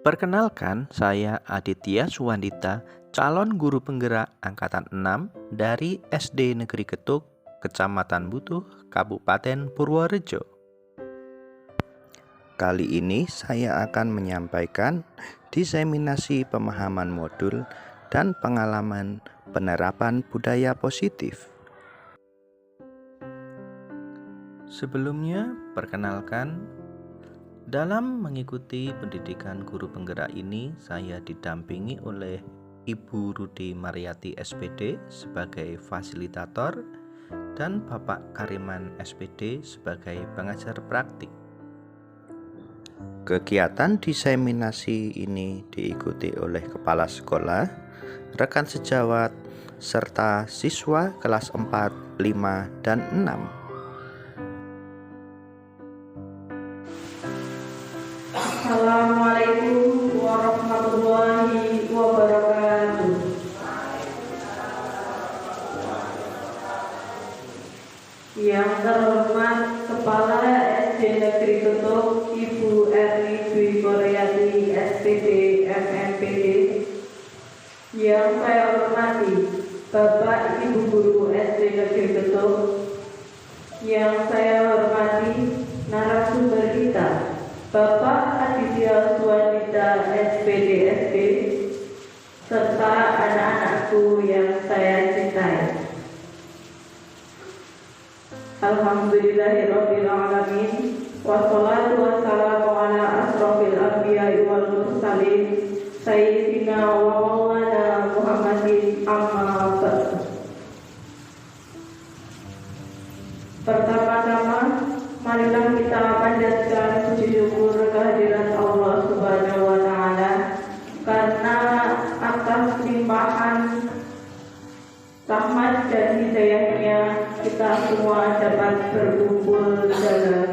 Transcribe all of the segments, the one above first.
Perkenalkan, saya Aditya Suwandita, calon guru penggerak angkatan 6 dari SD Negeri Ketuk, Kecamatan Butuh, Kabupaten Purworejo. Kali ini saya akan menyampaikan diseminasi pemahaman modul dan pengalaman penerapan budaya positif. Sebelumnya, perkenalkan, dalam mengikuti pendidikan guru penggerak ini, saya didampingi oleh Ibu Rudi Mariati SPD sebagai fasilitator dan Bapak Kariman SPD sebagai pengajar praktik. Kegiatan diseminasi ini diikuti oleh kepala sekolah, rekan sejawat, serta siswa kelas 4, 5, dan 6. Assalamualaikum warahmatullahi wabarakatuh. Yang terhormat Kepala SD Negeri Ketuk Ibu Erni Dwi Koryati SPD MMPD. Yang saya hormati Bapak Ibu Guru SD Negeri Ketuk. Yang saya hormati narasumber kita Bapak Aditya Suwandita SPDSD serta anak-anakku yang saya cintai. Alhamdulillahirabbil alamin wassalatu wassalamu ala asrofil anbiya'i wal mursalin sayyidina wa maulana Muhammadin amma ba'du. Pertama-tama, marilah kita panjatkan puji syukur kehadirat Allah Subhanahu wa Ta'ala karena atas limpahan rahmat dan hidayahnya kita semua dapat berkumpul dalam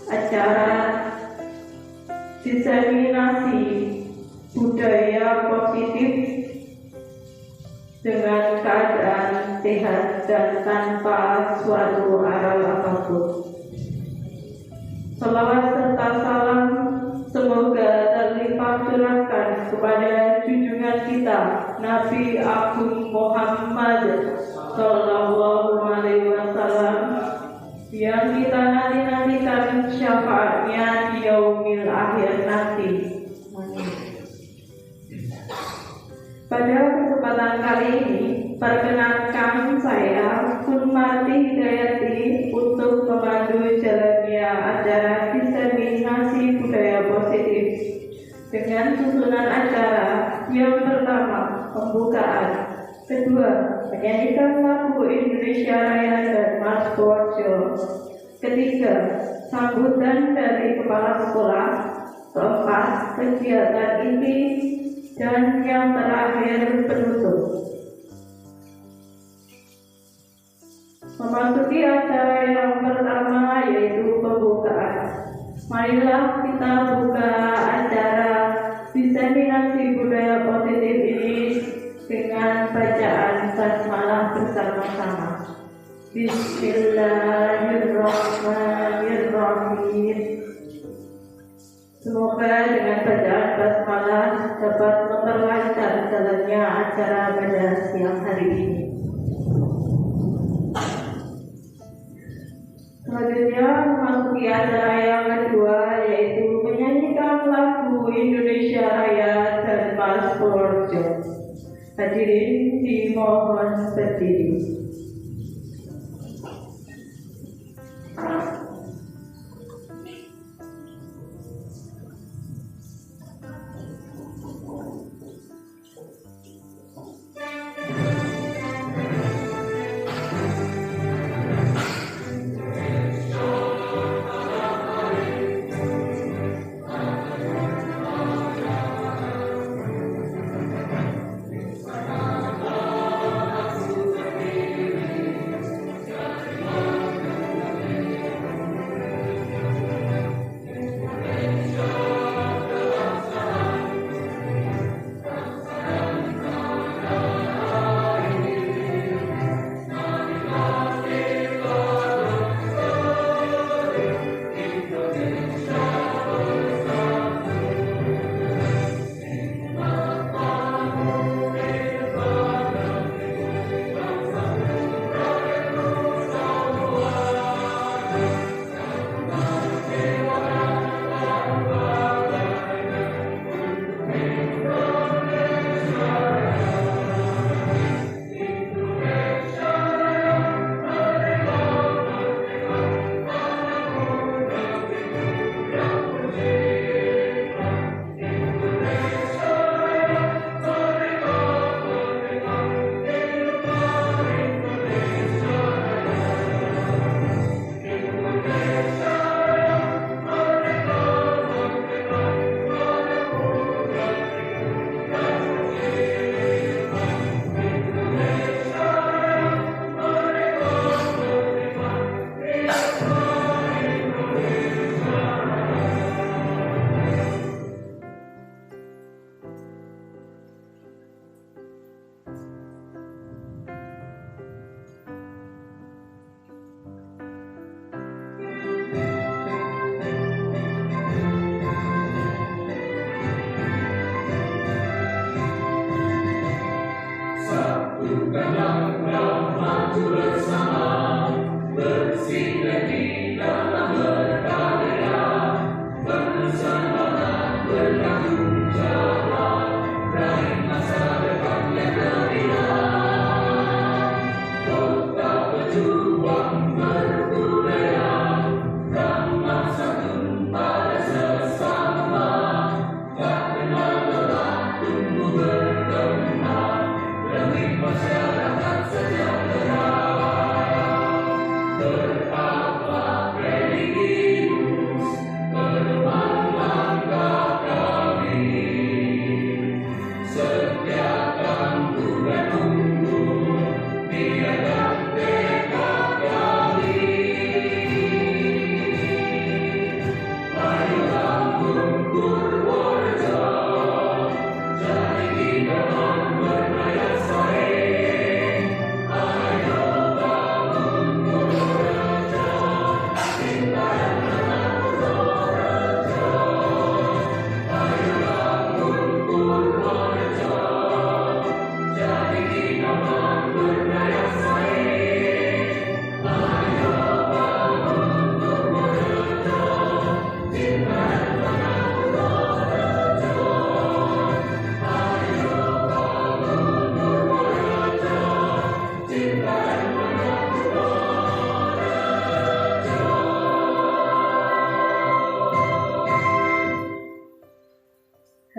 acara diseminasi budaya positif dengan keadaan sehat dan tanpa suatu aral apapun. Salawat serta salam semoga terlimpah curahkan kepada junjungan kita Nabi Agung Muhammad Sallallahu Alaihi Wasallam yang kita nanti-nantikan syafaatnya di yaumil akhir nanti. Pada kesempatan kali ini, perkenankan saya Sunmarti Hidayati untuk memandu jalannya acara diseminasi budaya positif dengan susunan acara yang pertama pembukaan, kedua menyanyikan lagu Indonesia Raya dan Mas Borjo, ketiga sambutan dari kepala sekolah, keempat kegiatan inti, dan yang terakhir penutup. Memasuki acara yang pertama yaitu pembukaan. Marilah kita buka acara diseminasi budaya positif ini dengan bacaan basmalah bersama-sama. Bismillahirrahmanirrahim. Semoga dengan bacaan basmalah dapat memperlancar jalannya acara pada siang hari ini. Selanjutnya memasuki acara yang kedua yaitu menyanyikan lagu Indonesia Raya dan Mas Borjo. Hadirin dimohon berdiri.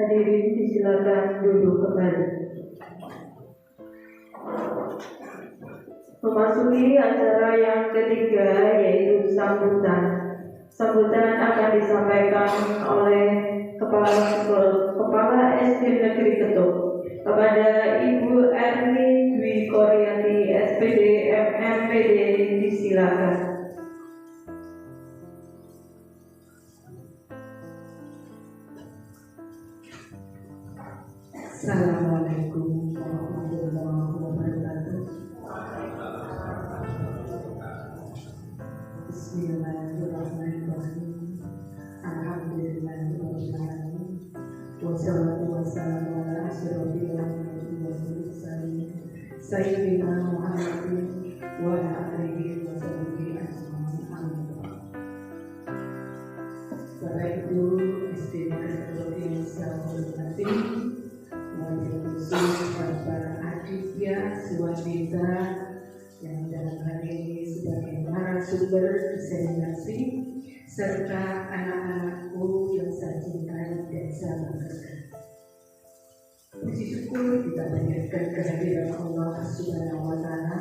Hadirin disilakan duduk kembali. Memasuki acara yang ketiga yaitu sambutan. Sambutan akan disampaikan oleh Kepala SD Negeri Ketuk kepada Ibu Erni Dwi Koryati SPD MMPD, disilakan. Assalamualaikum warahmatullahi wabarakatuh. Bismillahirrahmanirrahim. Alhamdulillahirabbil alamin. Wassalatu wassalamu ala asyrofil anbiya'i wal mursalin sayyidina Muhammadin wa ala alihi wa sahbihi ajmain. Bapak Ibu SD Negeri Ketuk yang saya hormati, khusus Bapak Aditya Suwanita yang dalam hari ini sebagai narasumber diseminasi, serta anak-anakku yang saya cintai dan saya banggakan. Puji syukur kita panjatkan kehadiran Allah Subhanahu wa Ta'ala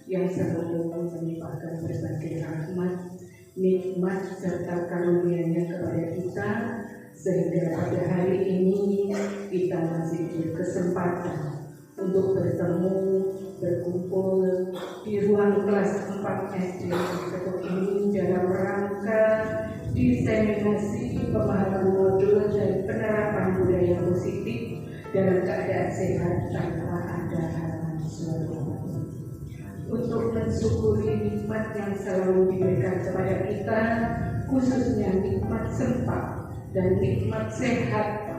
yang selalu melimpahkan berbagai rahmat, nikmat serta karunia-Nya kepada kita, sehingga pada hari ini kita masih berkesempatan untuk bertemu, berkumpul di ruang kelas 4 SD Ketuk ini dalam rangka diseminasi pemahaman modul dan penerapan budaya positif dalam keadaan sehat tanpa ada halangan suatu. Untuk mensyukuri nikmat yang selalu diberikan kepada kita, khususnya nikmat sempat dan nikmat sehat,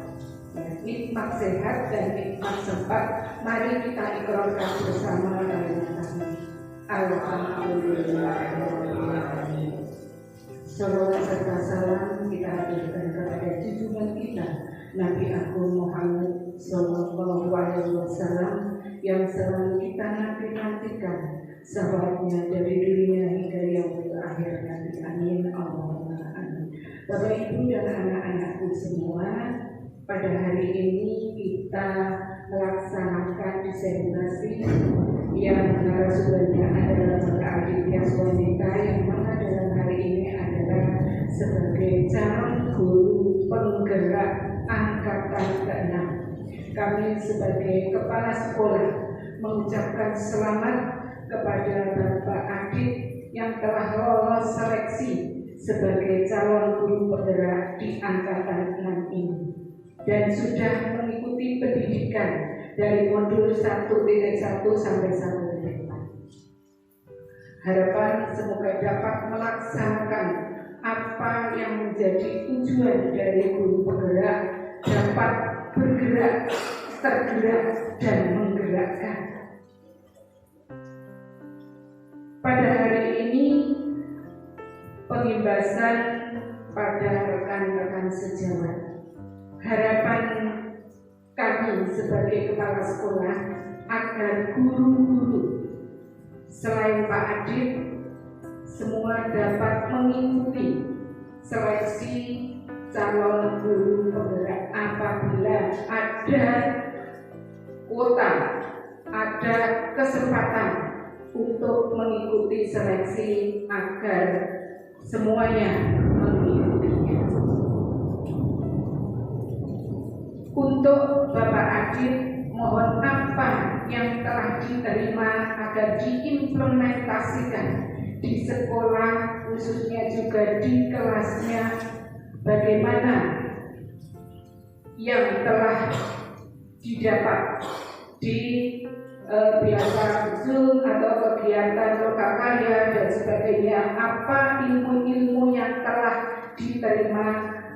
nikmat sehat dan nikmat sempat. Mari kita ikrarkan bersama kalimat kami. Alhamdulillahirobbilalamin. Salawat serta salam kita haturkan kepada junjungan kita Nabi Agung Muhammad Sallallahu Alaihi Wasallam yang selalu kita nanti-nantikan sahabatnya dari dunia hingga yaumil akhir nanti. Amin Allahumma amin. Bapak Ibu dan anak-anakku semua, pada hari ini kita melaksanakan diseminasi yang narasumbernya adalah Bapak Aditya Suwanita, yang mana dalam hari ini adalah sebagai calon guru penggerak angkatan ke-6. Kami sebagai kepala sekolah mengucapkan selamat kepada Bapak Adit yang telah lolos seleksi sebagai calon guru penggerak di angkatan 6 ini dan sudah mengikuti pendidikan dari modul 1.1 sampai 1.4. Harapan semoga dapat melaksanakan apa yang menjadi tujuan dari guru penggerak, dapat bergerak, tergerak, dan menggerakkan. Pada hari ini pengimbasan pada rekan-rekan sejawat. Harapan kami sebagai kepala sekolah agar guru-guru selain Pak Adit semua dapat mengikuti seleksi calon guru penggerak apabila ada kuota, ada kesempatan untuk mengikuti seleksi agar semuanya mengikutinya. Untuk Bapak Adit, mohon apa yang telah diterima agar diimplementasikan di sekolah, khususnya juga di kelasnya. Bagaimana yang telah didapat di biasa Zoom atau kegiatan lokal karya dan sebagainya, apa ilmu-ilmu yang telah diterima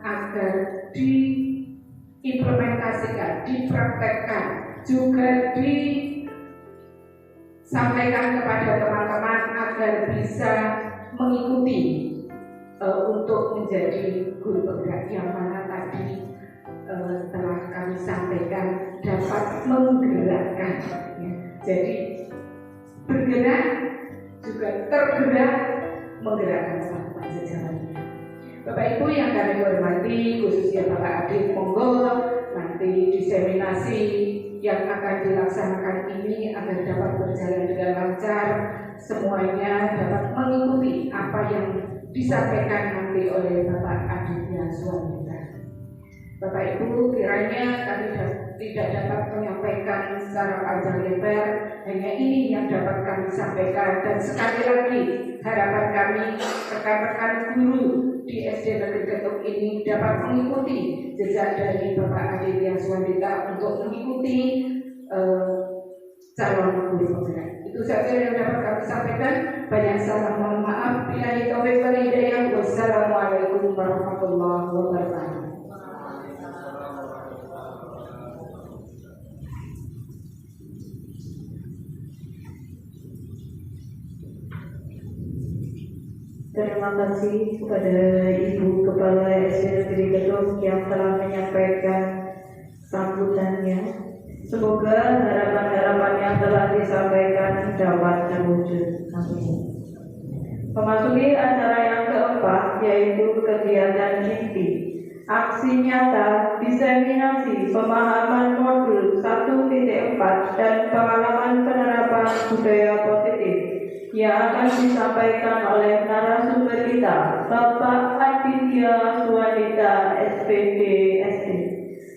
agar diimplementasikan, dipraktekkan, juga disampaikan kepada teman-teman agar bisa mengikuti untuk menjadi guru penggerak yang mana tadi telah kami sampaikan dapat menggerakkan, ya. Jadi bergerak juga tergerak, menggerakkan teman-teman sejawatnya. Bapak Ibu yang kami hormati, khususnya Bapak Adit, monggo diseminasi yang akan dilaksanakan ini agar dapat berjalan dengan lancar, semuanya dapat mengikuti apa yang disampaikan nanti oleh Bapak Aditya Suwanita. Bapak Ibu, kiranya kami tidak dapat menyampaikan secara panjang lebar, hanya ini yang dapat kami sampaikan. Dan sekali lagi harapan kami rekan-rekan guru di SD Negeri Ketuk ini dapat mengikuti jejak dari Bapak Aditya Suwanita untuk mengikuti calon guru penggerak. Itu saja yang dapat kami sampaikan. Banyak salah, mohon maaf. Billahi taufiq wal hidayah. Wassalamualaikum warahmatullahi wabarakatuh. Terima kasih kepada Ibu Kepala SD Negeri Ketuk yang telah menyampaikan sambutannya. Semoga harapan-harapan yang telah disampaikan dapat terwujud. Amin. Memasuki acara yang keempat, yaitu kegiatan inti, aksi nyata, diseminasi pemahaman modul 1.4 dan pengalaman penerapan budaya positif yang akan disampaikan oleh narasumber kita, Bapak Aditya Suwanita, SPD SD.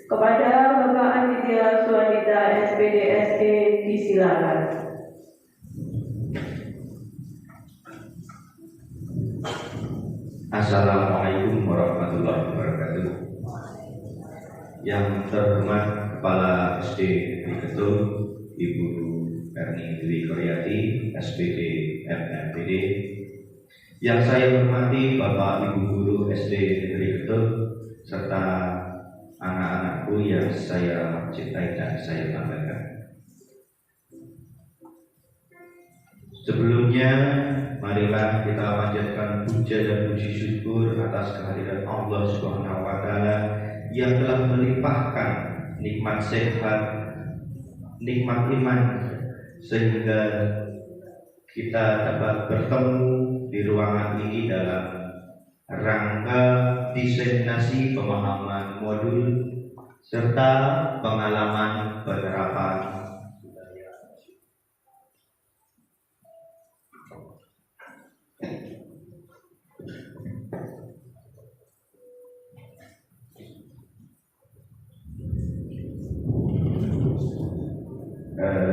Kepada Bapak Aditya Suwanita, SPD SD, disilakan. Assalamualaikum warahmatullahi wabarakatuh. Yang terhormat Kepala SD Negeri Ketuk, Ibu Erni Dwi Koryati, SPD MNPD. Yang saya hormati Bapak Ibu Guru SD Negeri Ketuk serta anak-anakku yang saya cintai dan saya banggakan. Sebelumnya, marilah kita panjatkan puja dan puji syukur atas kehadiran Allah Subhanahu wa Ta'ala yang telah melimpahkan nikmat sehat, nikmat iman, sehingga kita dapat bertemu di ruangan ini dalam rangka diseminasi pemahaman modul serta pengalaman penerapan budaya.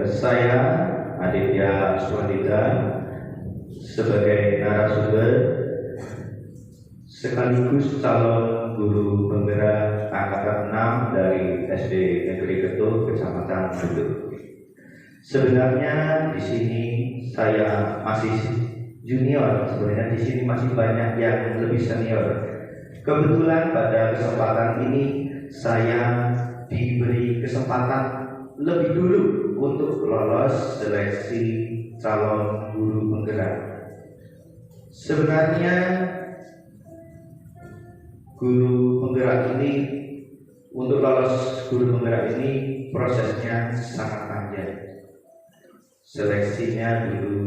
Saya Aditya Suwanita sebagai narasumber sekaligus calon guru penggerak angkatan 6 dari SD Negeri Ketuk, Kecamatan Beduk. Sebenarnya di sini saya masih junior, sebenarnya di sini masih banyak yang lebih senior. Kebetulan pada kesempatan ini saya diberi kesempatan lebih dulu untuk lolos seleksi calon guru penggerak. Sebenarnya guru penggerak ini, untuk lolos guru penggerak ini prosesnya sangat panjang. Seleksinya dulu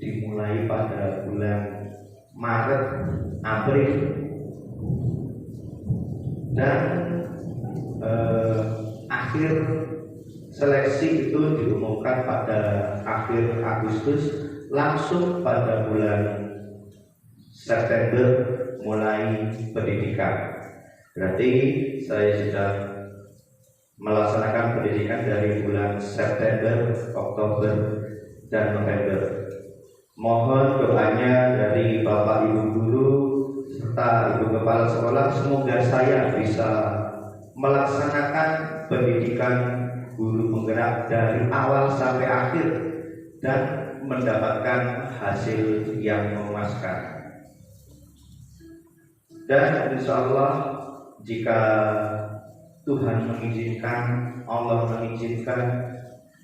dimulai pada bulan Maret, April, dan akhir seleksi itu diumumkan pada akhir Agustus, langsung pada bulan September mulai pendidikan. Berarti saya sudah melaksanakan pendidikan dari bulan September, Oktober, dan November. Mohon doanya dari Bapak Ibu Guru serta Ibu Kepala Sekolah, semoga saya bisa melaksanakan pendidikan guru penggerak dari awal sampai akhir dan mendapatkan hasil yang memuaskan. Dan insya Allah jika Tuhan mengizinkan, Allah mengizinkan,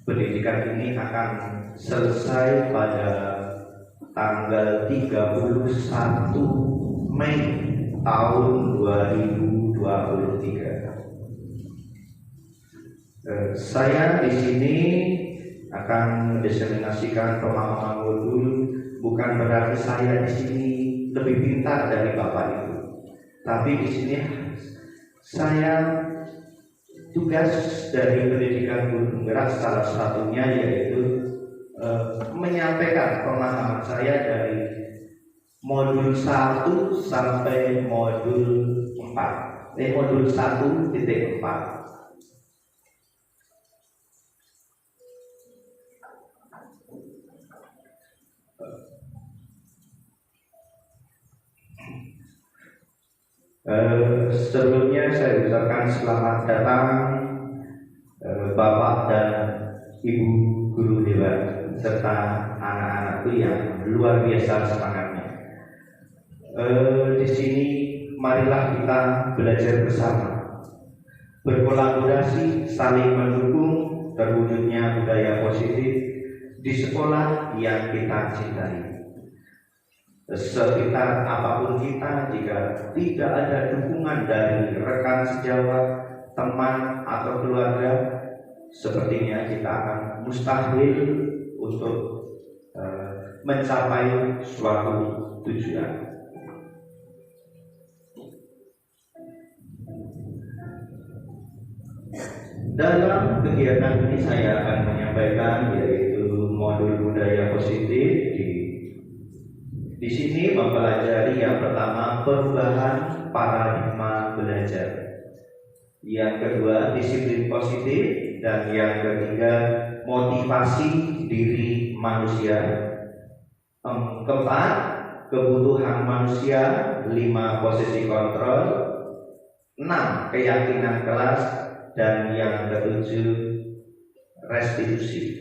pendidikan ini akan selesai pada tanggal 31 Mei tahun 2023. Saya di sini akan mendiseminasikan pemahaman modul, bukan berarti saya di sini lebih pintar dari Bapak Ibu, tapi di sini saya tugas dari pendidikan guru penggerak salah satunya yaitu menyampaikan pemahaman saya dari modul 1 sampai modul 4. Modul 1.4. Sebelumnya saya ucapkan selamat datang Bapak dan Ibu guru dewan serta anak-anakku yang luar biasa semangatnya. Di sini marilah kita belajar bersama, berkolaborasi, saling mendukung terwujudnya budaya positif di sekolah yang kita cintai. Sekitar apapun kita, jika tidak ada dukungan dari rekan sejawat, teman atau keluarga, sepertinya kita akan mustahil untuk mencapai suatu tujuan. Dalam kegiatan ini saya akan menyampaikan yaitu modul budaya positif. Di sini mempelajari yang pertama perubahan paradigma belajar, yang kedua disiplin positif, dan yang ketiga motivasi diri manusia, keempat kebutuhan manusia, 5 posisi kontrol, 6 keyakinan kelas, dan yang ketujuh restitusi.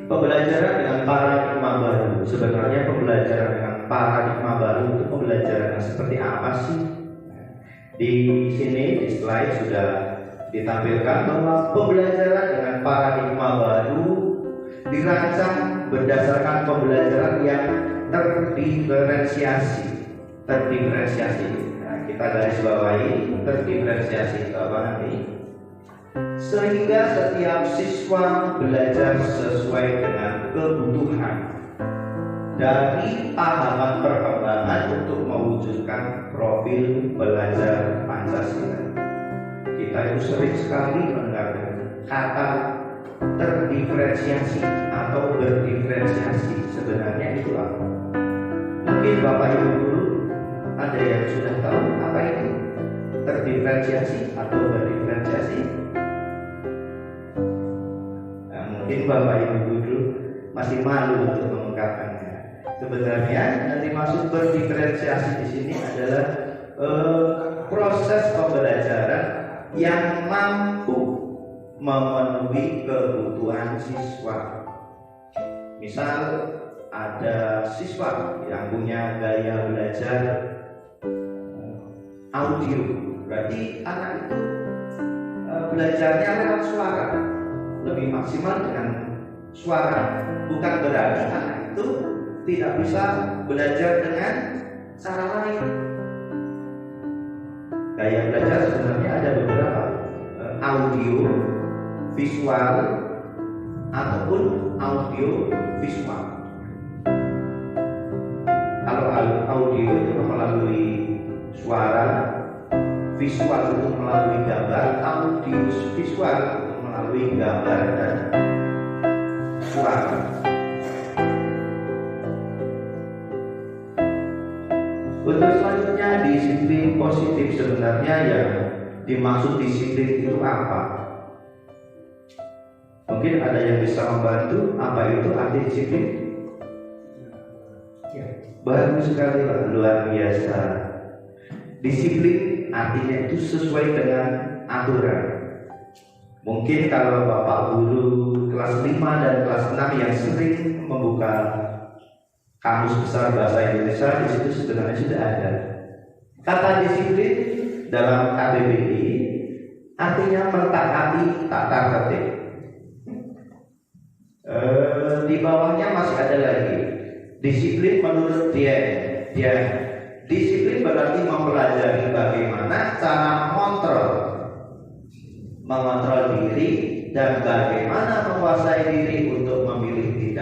Pembelajaran dengan paradigma baru. Sebenarnya pembelajaran dengan paradigma baru itu pembelajaran yang seperti apa sih? Di sini di slide sudah ditampilkan bahwa pembelajaran dengan paradigma baru dirancang berdasarkan pembelajaran yang terdiferensiasi. Nah, kita garis bawahi terdiferensiasi itu apa nanti? Sehingga setiap siswa belajar sesuai dengan kebutuhan dari tahapan perkembangan untuk mewujudkan profil belajar Pancasila. Kita itu sering sekali mendengar kata terdiferensiasi atau berdiferensiasi. Sebenarnya itu apa? Mungkin Bapak Ibu guru ada yang sudah tahu apa itu terdiferensiasi atau berdiferensiasi? Mungkin Bapak Ibu guru masih malu untuk mengungkapkannya. Sebenarnya yang dimaksud berdiferensiasi di sini adalah proses pembelajaran yang mampu memenuhi kebutuhan siswa. Misal ada siswa yang punya gaya belajar audio, berarti anak itu belajarnya lewat suara, lebih maksimal dengan suara. Bukan berarti anak itu tidak bisa belajar dengan cara lain. Gaya belajar sebenarnya ada beberapa, audio, visual, ataupun audio visual. Kalau audio itu melalui suara, visual itu melalui gambar, audio visual melalui gambar dan suara. Untuk selanjutnya disiplin positif. Sebenarnya yang dimaksud disiplin itu apa? Mungkin ada yang bisa membantu apa itu arti disiplin? Ya, baru sekali Pak, luar biasa. Disiplin artinya itu sesuai dengan aturan. Mungkin kalau Bapak guru kelas 5 dan kelas 6 yang sering membuka Kamus Besar Bahasa Indonesia, di situ sebenarnya sudah ada kata disiplin dalam KBBI, artinya mentaati tata tertib. Di bawahnya masih ada lagi disiplin menurut dia. Disiplin berarti mempelajari bagaimana cara mengontrol diri dan bagaimana menguasai diri untuk memilih diri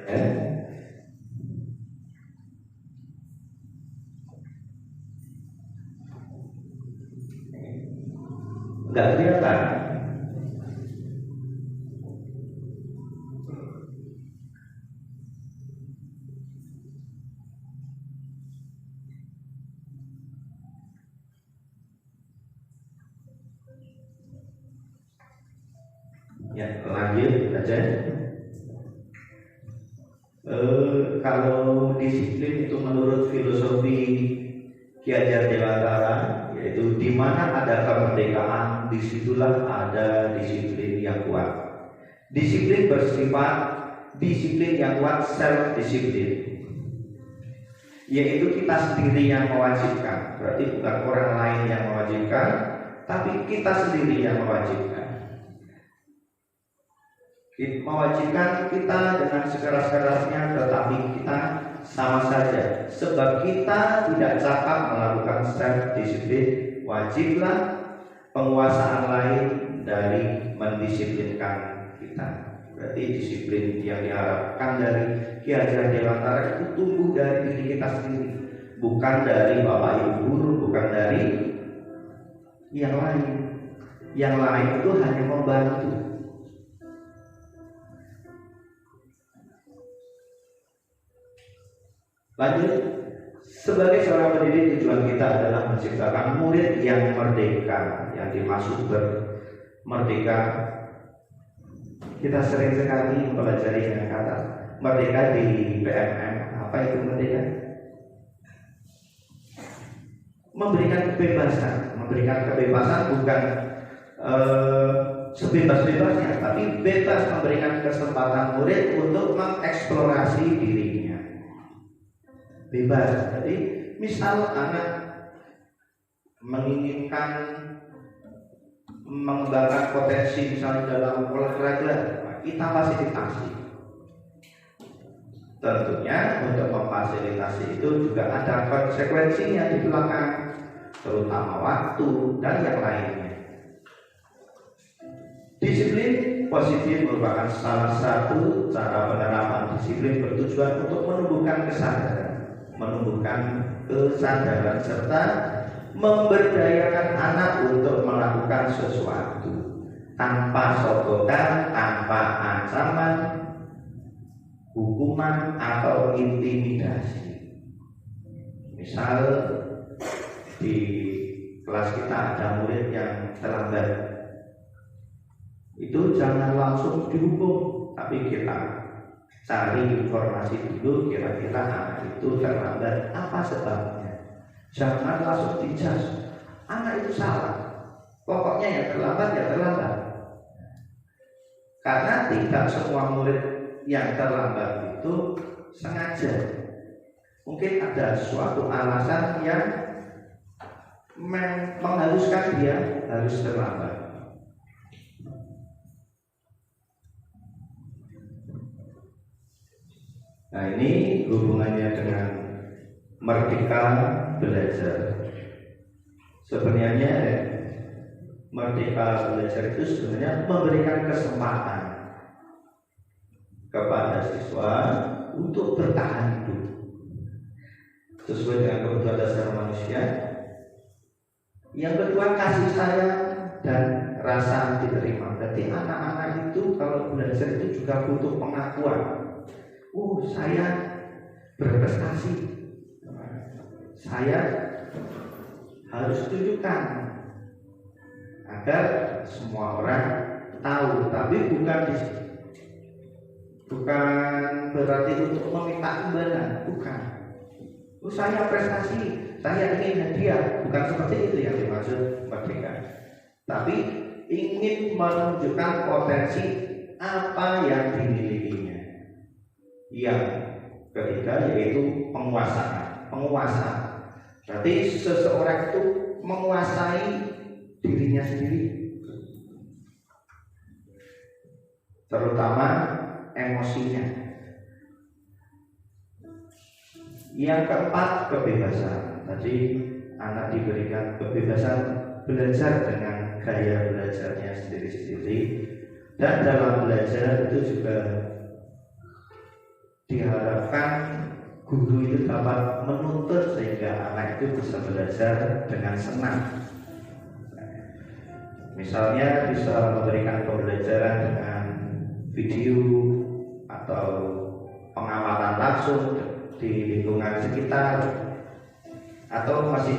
Ya. Enggak kelihatan. Ya, lanjut aja. Kalau disiplin itu menurut filosofi Ki Hajar Dewantara, yaitu di mana ada kemerdekaan, disitulah ada disiplin yang kuat. Disiplin bersifat disiplin yang kuat, self disiplin, yaitu kita sendiri yang mewajibkan. Berarti bukan orang lain yang mewajibkan, tapi kita sendiri yang mewajibkan. Mewajibkan kita dengan sekeras-kerasnya, tetapi kita sama saja, sebab kita tidak cakap melakukan self disiplin. Wajiblah penguasaan lain dari mendisiplinkan kita. Berarti disiplin yang diharapkan dari Ki Hajar Dewantara itu tumbuh dari diri kita sendiri, bukan dari bapak ibu guru, bukan dari yang lain. Yang lain itu hanya membantu. Lanjut, sebagai seorang pendidik tujuan kita adalah menciptakan murid yang merdeka. Yang dimaksud merdeka, kita sering sekali mempelajari dengan kata merdeka di PMM. Apa itu merdeka? Memberikan kebebasan. Memberikan kebebasan bukan sebebas-bebasnya, tapi bebas, memberikan kesempatan murid untuk mengeksplorasi dirinya. Bebas. Jadi misal anak menginginkan mengembangkan potensi misalnya dalam olahraga, kita fasilitasi. Tentunya untuk memfasilitasi itu juga ada konsekuensinya di belakang, terutama waktu dan yang lainnya. Disiplin positif merupakan salah satu cara penerapan disiplin bertujuan untuk menumbuhkan kesadaran serta memberdayakan anak untuk melakukan sesuatu tanpa sogokan, tanpa ancaman, hukuman atau intimidasi. Misal di kelas kita ada murid yang terlambat, itu jangan langsung dihukum, tapi kita cari informasi dulu, kira-kira anak itu terlambat apa sebabnya. Jangan langsung dijudge, anak itu salah, pokoknya yang terlambat ya terlambat. Karena tidak semua murid yang terlambat itu sengaja. Mungkin ada suatu alasan yang mengharuskan dia harus terlambat. Nah, ini hubungannya dengan merdeka belajar. Sebenarnya merdeka belajar itu sebenarnya memberikan kesempatan kepada siswa untuk bertahan hidup sesuai dengan kebutuhan dasar manusia. Yang kedua, kasih sayang dan rasa diterima. Berarti anak-anak itu kalau belajar itu juga butuh pengakuan. Saya berprestasi, saya harus tunjukkan agar semua orang tahu. Tapi bukan berarti untuk meminta imbalan, bukan. Saya prestasi, saya ingin hadiah, bukan seperti itu yang dimaksud merdeka. Tapi ingin menunjukkan potensi apa yang dimilikinya. Yang ketiga yaitu penguasaan. Berarti seseorang itu menguasai dirinya sendiri, terutama emosinya. Yang keempat, kebebasan. Tadi anak diberikan kebebasan belajar dengan gaya belajarnya sendiri-sendiri. Dan dalam belajar itu juga diharapkan guru itu dapat menuntut sehingga anak itu bisa belajar dengan senang. Misalnya bisa memberikan pembelajaran dengan video atau pengamatan langsung di lingkungan sekitar, atau masih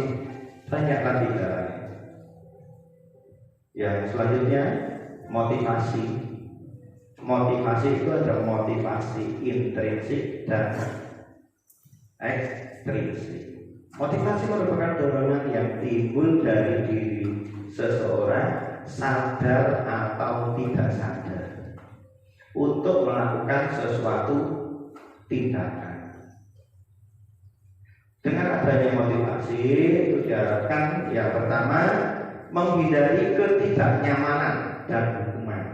banyak lagi caranya. Yang selanjutnya motivasi. Motivasi itu ada motivasi intrinsik dan ekstrinsik. Motivasi merupakan dorongan yang timbul dari diri seseorang sadar atau tidak sadar untuk melakukan sesuatu tindakan. Dengan adanya motivasi itu diharapkan yang pertama menghindari ketidaknyamanan dan hukuman.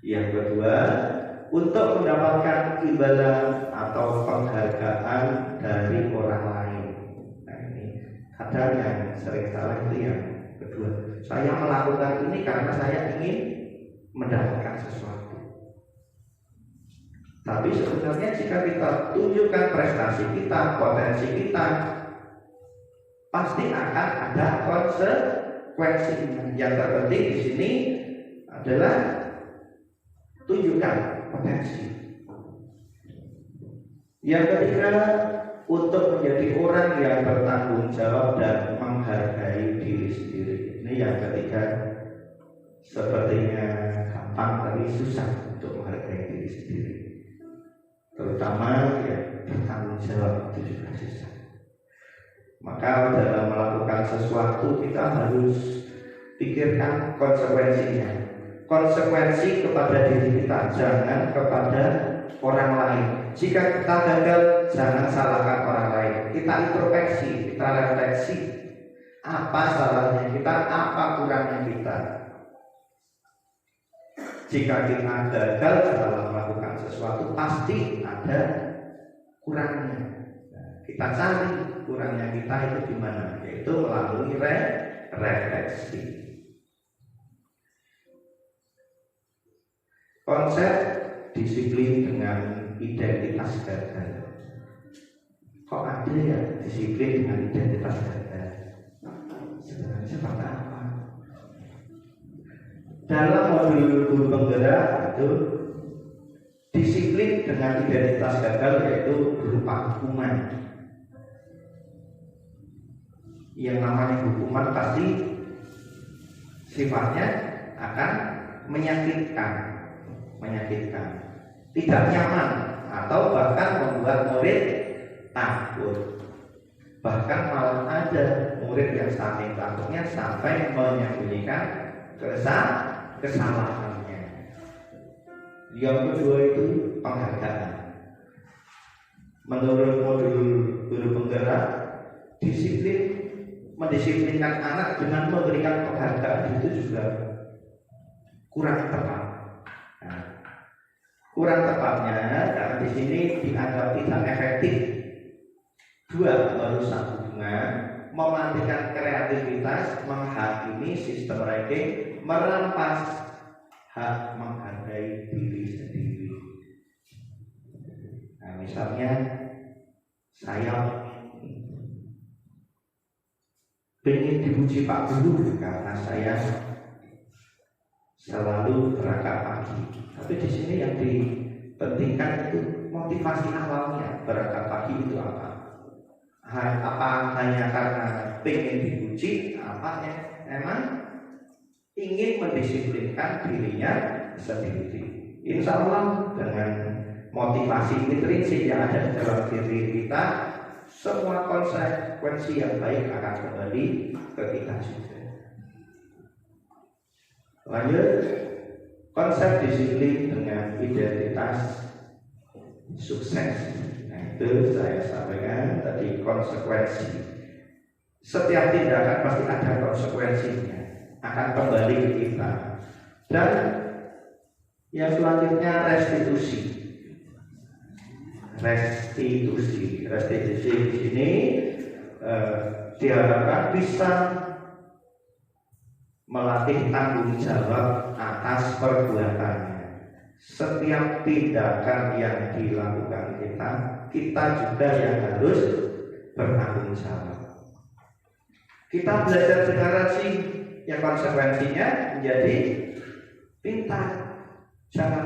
Yang kedua, untuk mendapatkan imbalan atau penghargaan dari orang lain. Nah ini kadang yang sering salah itu yang kedua. Saya melakukan ini karena saya ingin mendapatkan sesuatu. Tapi sebenarnya jika kita tunjukkan prestasi kita, potensi kita, pasti akan ada konsekuensinya. Yang terpenting di sini adalah tunjukkan potensi. Yang ketiga, untuk menjadi orang yang bertanggung jawab dan menghargai diri sendiri. Ini yang ketiga, sepertinya gampang tapi susah untuk menghargai diri sendiri. Terutama ya bertanggung jawab itu juga susah. Maka dalam melakukan sesuatu kita harus pikirkan konsekuensinya. Konsekuensi kepada diri kita, jangan kepada orang lain. Jika kita gagal, jangan salahkan orang lain. Kita introspeksi, kita refleksi. Apa salahnya kita, apa kurangnya kita. Jika kita gagal dalam melakukan sesuatu, pasti ada kurangnya. Kita cari kurangnya kita itu di mana, yaitu melalui refleksi. Konsep disiplin dengan identitas gagal. Kok ada ya disiplin dengan identitas gagal? Sebenarnya seperti apa? Dalam modul guru penggerak itu disiplin dengan identitas gagal yaitu berupa hukuman. Yang namanya hukuman pasti sifatnya akan menyakitkan, tidak nyaman, atau bahkan membuat murid takut. Bahkan malah ada murid yang saking takutnya sampai menyembunyikan kesalahannya. Yang kedua itu penghargaan. Menurut modul guru penggerak, mendisiplinkan anak dengan memberikan penghargaan itu juga kurang tepat. Kurang tepatnya karena di sini dianggap tidak efektif. Dua, merusak hubungan, mematikan kreativitas, menghakimi sistem ranking, merampas hak menghargai diri sendiri. Nah, misalnya saya ingin dipuji Pak Guru karena saya selalu berangkat pagi. Tapi di sini yang dipentingkan itu motivasi awalnya berangkat pagi itu apa? Apa hanya karena ingin dipuji? Apa ya? Memang ingin mendisiplinkan dirinya sendiri. Insya Allah dengan motivasi intrinsik yang ada di dalam diri kita, semua konsekuensi yang baik akan kembali ke kita juga. Lanjut, konsep disiplin dengan identitas sukses. Nah, itu saya sampaikan tadi konsekuensi. Setiap tindakan pasti ada konsekuensinya, akan kembali ke kita. Dan yang selanjutnya restitusi. Restitusi di sini diharapkan bisa melatih tanggung jawab atas perbuatannya. setiap tindakan yang dilakukan kita juga yang harus bertanggung jawab. Kita belajar deklarasi yang konsekuensinya menjadi pintar. Jangan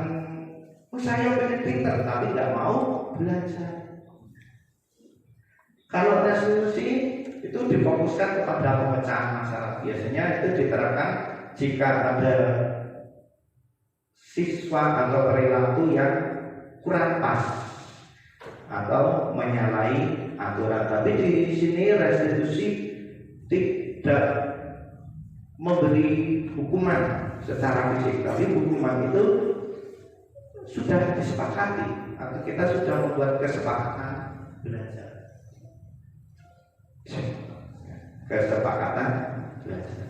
saya pengen pintar tapi nggak mau belajar. Kalau resolusi itu difokuskan kepada pemecahan masalah. Biasanya itu diterapkan jika ada siswa atau perilaku yang kurang pas atau menyalahi aturan. Tapi di sini restitusi tidak memberi hukuman secara fisik, tapi hukuman itu sudah disepakati atau kita sudah membuat kesepakatan belajar. Kesepakatan belajar.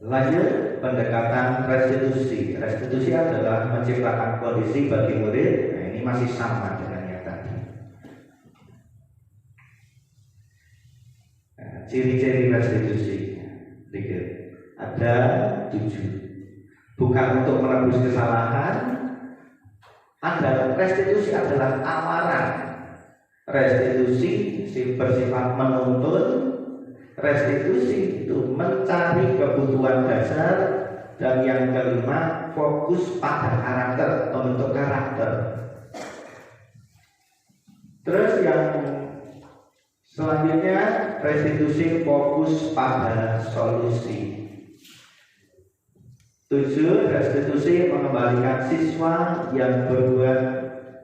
Lanjut, pendekatan restitusi. Restitusi adalah menciptakan kondisi bagi murid. Nah, ini masih sama dengan yang tadi. Nah, ciri-ciri restitusi ada 7. Bukan untuk menebus kesalahan. Restitusi adalah amaran. Restitusi bersifat menuntut. Restitusi itu mencari kebutuhan dasar. Dan yang kelima, fokus pada karakter, membentuk karakter. Terus yang selanjutnya, restitusi fokus pada solusi. 7. Restitusi mengembalikan siswa yang berbuat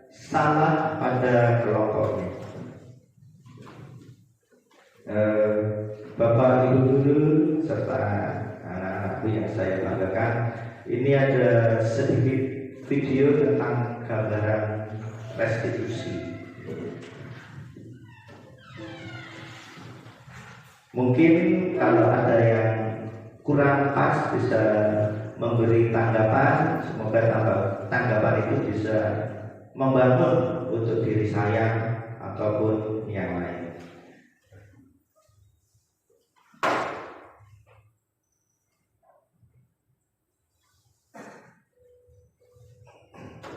salah pada kelompoknya. Bapak, Ibu guru serta anak-anakku yang saya banggakan, ini ada sedikit video tentang gambaran restitusi. Mungkin kalau ada yang kurang pas bisa memberi tanggapan. Semoga tanggapan itu bisa membangun untuk diri saya ataupun yang lain.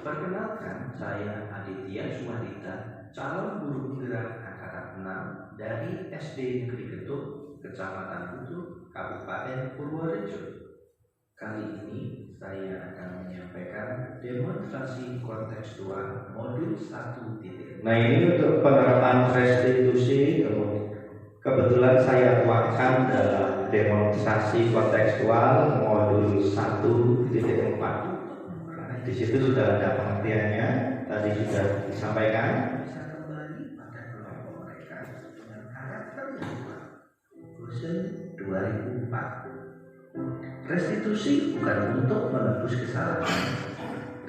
Perkenalkan, saya Aditya Sumadita, calon guru penggerak angkatan 6 dari SD Negeri Getuk, Kecamatan Butuh, Kabupaten Purworejo. Kali ini saya akan menyampaikan demonstrasi kontekstual modul 1. Nah, ini untuk penerapan restitusi. Kebetulan saya tuangkan dalam demonstrasi kontekstual modul 1.4. Di situ sudah ada pengertiannya, tadi sudah disampaikan. Bisa kembali pada kelompok mereka dengan karakter yang kuat. Dosen 2004. Restitusi bukan untuk menebus kesalahan.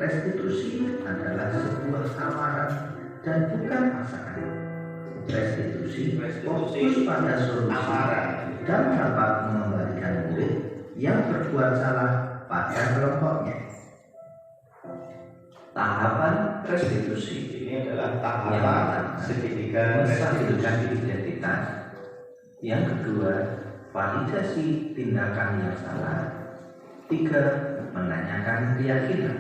Restitusi adalah sebuah amaran dan bukan pasangan. Restitusi fokus pada solusi dan dapat mengembalikan murid yang berbuat salah pada kelompoknya. Tahapan restitusi ini adalah tahapan segitiga menstabilkan identitas. Yang kedua, validasi tindakan yang salah. 3, menanyakan keyakinan.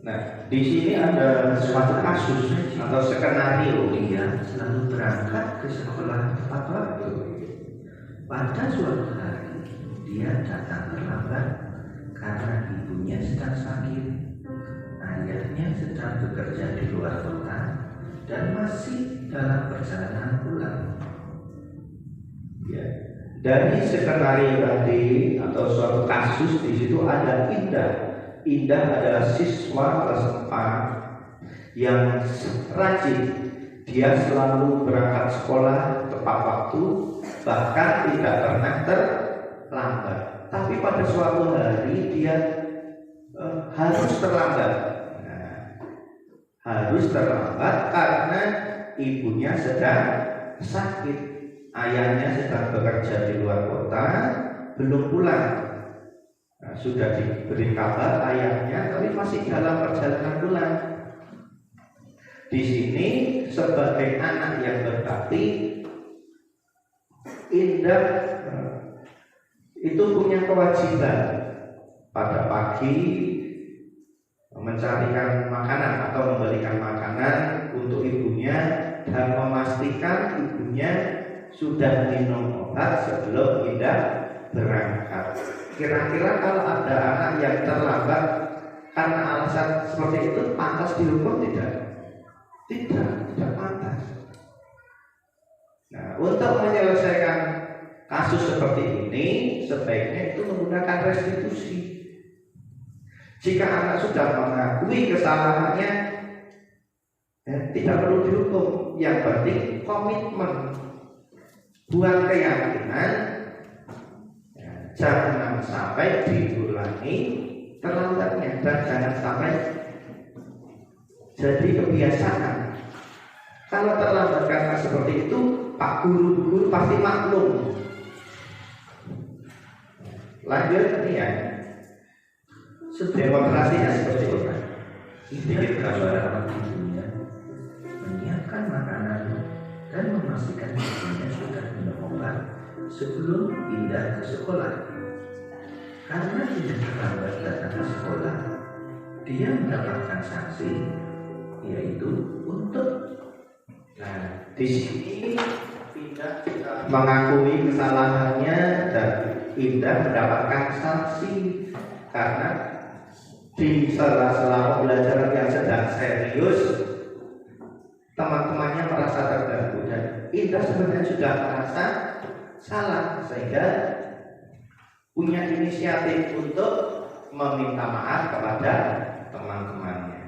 Nah, di sini ada suatu kasus atau skenario. Dia selalu berangkat ke sekolah tepat waktu. Pada suatu hari, dia datang terlambat karena ibunya sedang sakit, ayahnya sedang bekerja di luar kota, dan masih dalam perjalanan pulang. Ya. Dari skenario tadi atau suatu kasus, di situ ada Indah. Indah adalah siswa kelas 4 yang rajin. Dia selalu berangkat sekolah tepat waktu, bahkan tidak pernah terlambat. Tapi pada suatu hari dia harus terlambat. Harus terlambat karena ibunya sedang sakit, ayahnya sedang bekerja di luar kota, belum pulang. Sudah diberi kabar ayahnya, tapi masih dalam perjalanan pulang. Di sini sebagai anak yang berbakti, Indah itu punya kewajiban pada pagi mencarikan makanan atau memberikan makanan untuk ibunya dan memastikan ibunya sudah minum obat sebelum Indah berangkat. Kira-kira kalau ada anak yang terlambat karena alasan seperti itu, pantas dihukum tidak? Tidak pantas. Nah, untuk menyelesaikan kasus seperti ini, sebaiknya itu menggunakan restitusi. Jika anak sudah mengakui kesalahannya, tidak perlu dihukum. Yang penting komitmen, buat keyakinan, jangan sampai diulangi terlambatnya, dan jangan sampai jadi kebiasaan. Kalau terlambat karena seperti itu, Pak guru pasti maklum. Lanjut nih ya. Demonstrasinya seperti itu. Sedikit gambaran ibunya menyiapkan makanan dan memastikan ibunya sudah minum obat sebelum Indah ke sekolah. Karena Indah terlambat datang ke sekolah, dia mendapatkan sanksi, yaitu untuk di sini Indah mengakui kesalahannya dan Indah mendapatkan sanksi karena di sela-sela pembelajaran yang sedang serius, teman-temannya merasa terganggu dan Indah sebenarnya sudah merasa salah, sehingga punya inisiatif untuk meminta maaf kepada teman-temannya.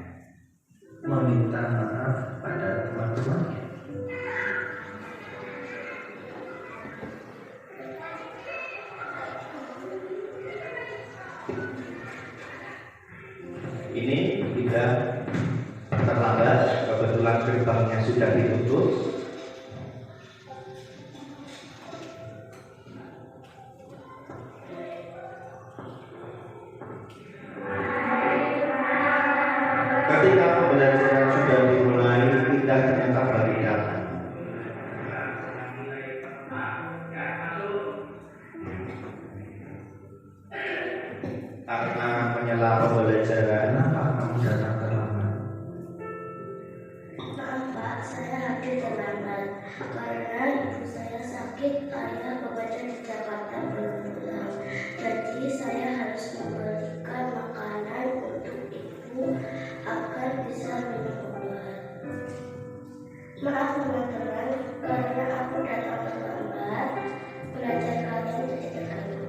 meminta maaf pada teman-temannya. Ini tidak terlambat, kebetulan gerbangnya sudah ditutup. Ketika pembelajaran sudah dimulai, Indah ternyata baru datang. Karena menyela pembelajaran, Kenapa kamu datang terlambat? Maaf Pak, saya hadir terlambat karena ibu saya sakit, ayah bekerja di Jakarta belum pulang. Jadi saya harus memberikan makanan untuk ibu agar bisa minum obat. Maaf teman-teman, karena aku datang terlambat, belajar kalian jadi terganggu.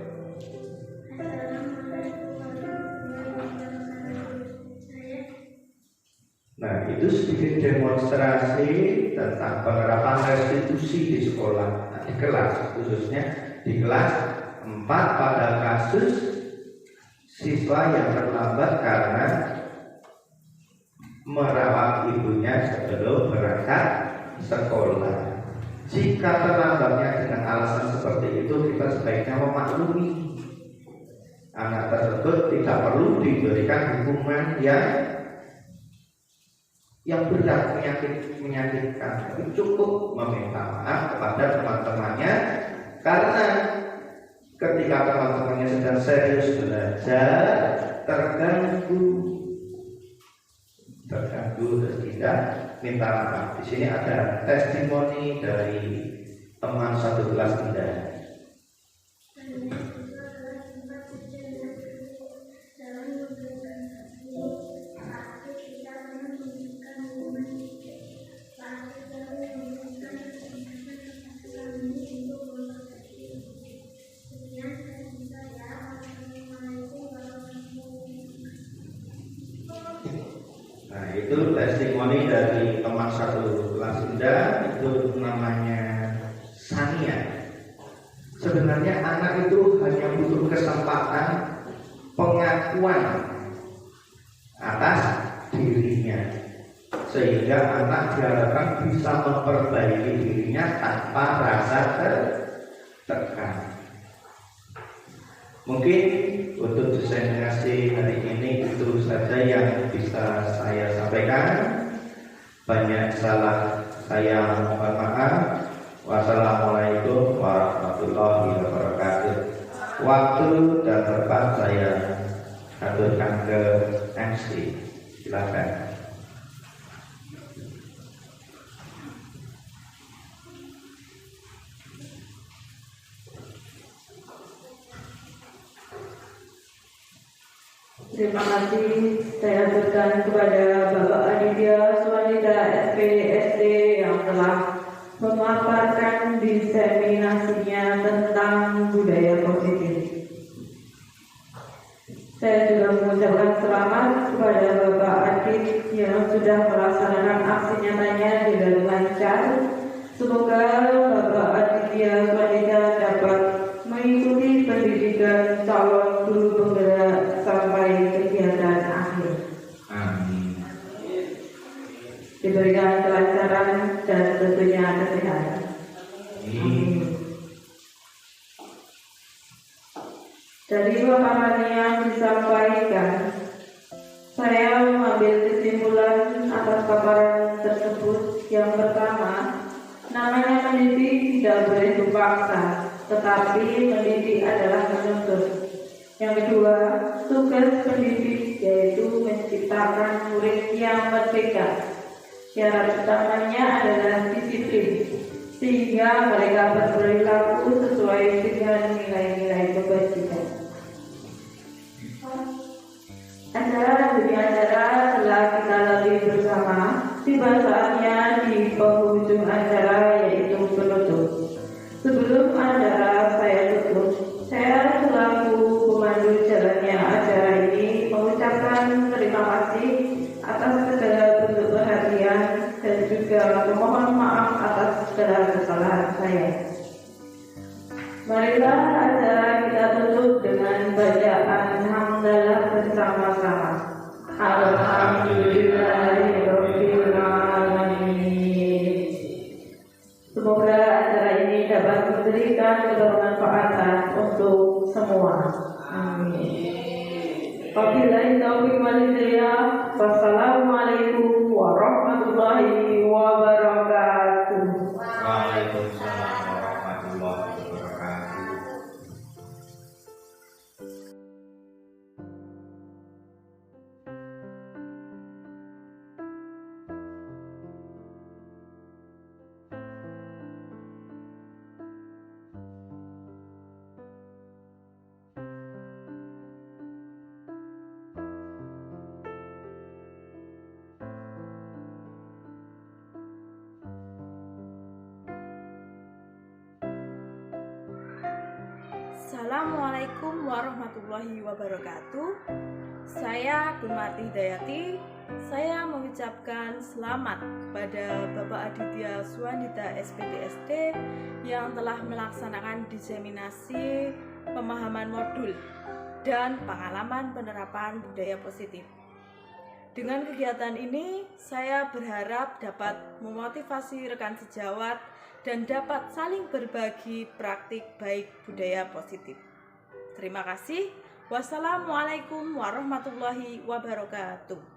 nah itu sedikit demonstrasi tentang penerapan restitusi di sekolah, di kelas, khususnya di kelas 4 pada kasus siswa yang terlambat karena merawat ibunya sebelum berangkat sekolah. Jika terlambatnya dengan alasan seperti itu, kita sebaiknya memaklumi. Anak tersebut tidak perlu diberikan hukuman yang berat, menyakitkan. Tapi cukup meminta maaf kepada teman-temannya, karena ketika teman-temannya sedang serius belajar, terganggu dan tidak minta maaf. Di sini ada testimoni dari teman satu kelas Indah. Nah itu testimoni dari teman satu kelas Indah, itu namanya Sania. Sebenarnya anak itu hanya butuh kesempatan pengakuan atas dirinya, sehingga anak diharapkan bisa memperbaiki dirinya tanpa rasa tertekan. Mungkin untuk diseminasi hari ini itu saja yang bisa saya sampaikan. Banyak salah saya mohon maaf. Wassalamualaikum warahmatullahi wabarakatuh. waktu dan tempat saya aturkan ke MC. Silakan. Terima kasih saya aturkan kepada Bapak Aditya Suwanita SPD yang telah memaparkan diseminasinya tentang budaya positif. Saya juga mengucapkan selamat kepada Bapak Adit yang sudah melaksanakan aksi nyatanya dengan lancar. Semoga Bapak Aditya Suwanita dapat mengikuti pendidikan calon guru penggerak sampai kegiatan akhir. Amin. Diberikan kelancaran dan tentunya kesehatan. Amin. Dari paparan yang disampaikan, saya mengambil kesimpulan atas paparan tersebut. Yang pertama, namanya mendidik tidak boleh dipaksa, tetapi mendidik adalah menuntut. Yang kedua, tugas pendidik yaitu menciptakan murid yang merdeka. Syarat utamanya adalah disiplin, sehingga mereka berperilaku sesuai dengan nilai-nilai kebajikan. Acara demi acara telah kita lalui bersama. Tiba saatnya di penghujung acara yaitu penutup. Sebelum acara saya tutup, saya selaku pemandu jalannya acara ini mengucapkan terima kasih atas segala bentuk perhatian dan juga memohon maaf atas segala kesalahan saya. Marilah acara kita tutup dengan bacaan hamdalah bersama-sama. Alhamdulillahirabbil alamin. Semoga acara ini dapat memberikan kebermanfaatan untuk semua. Amin. Wabillahi taufiq wal hidayah. Wassalamualaikum warahmatullahi wabarakatuh. Waalaikumsalam warahmatullahi wabarakatuh. Assalamualaikum warahmatullahi wabarakatuh. Saya Gunmarti Hidayati. Saya mengucapkan selamat kepada Bapak Aditya Suwanita SPD yang telah melaksanakan diseminasi pemahaman modul dan pengalaman penerapan budaya positif. Dengan kegiatan ini, saya berharap dapat memotivasi rekan sejawat dan dapat saling berbagi praktik baik budaya positif. Terima kasih. Wassalamualaikum warahmatullahi wabarakatuh.